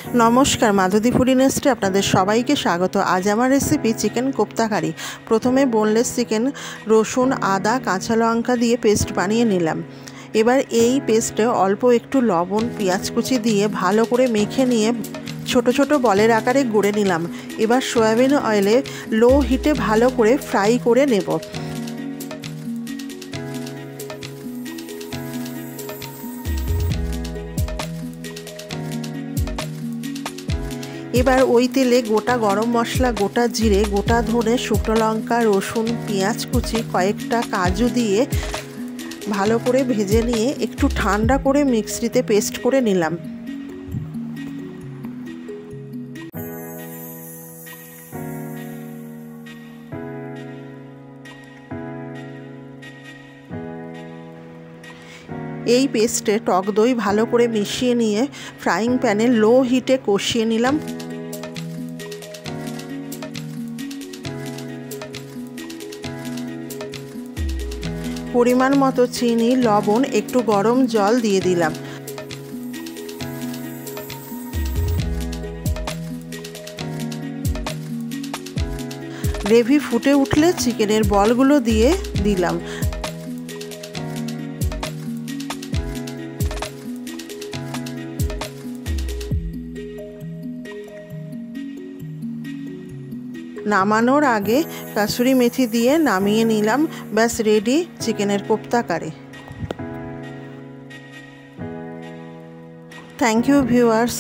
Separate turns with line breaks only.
नमस्कार माधुदी फूडी नेस्टे आपनादेर सबाइके स्वागत। आज आमार रेसिपि चिकेन कोफ्ता कारी। प्रथमे बोनलेस चिकेन रसुन आदा काँचा लंका दिए पेस्ट बानिए निलाम। एबार एई पेस्टे अल्प एकटू लवण पेঁয়াজ कुचि दिए भालो करे मेखे निए छोटो छोटो बलेर आकारे गड़े निलाम। एबार सयाबिन अयेले लो हिटे भालो करे फ्राई करे नेब। एबार ओई तेले गोटा गरम मशला गोटा जिरे गोटा धने शुकनो लंका रसुन पेঁয়াজ कुचि कयेकटा काजू दिए भालो करे भेजे निए एकटू ठंडा करे मिक्सिते पेस्ट करे निलाम। এই পেস্টে টক দই ভালো করে মিশিয়ে নিয়ে ফ্রাইং প্যানে লো হিটে কষিয়ে নিলাম। পরিমাণ মতো চিনি লবণ একটু গরম জল দিয়ে দিলাম। গ্রেভি ফুটে উঠলে চিকেনের বলগুলো দিয়ে দিলাম। नामानोर आगे कसूरी मेथी दिए नामिए निलाम। बस रेडी चिकेनेर कोफ्ता कारी। Thank you viewers.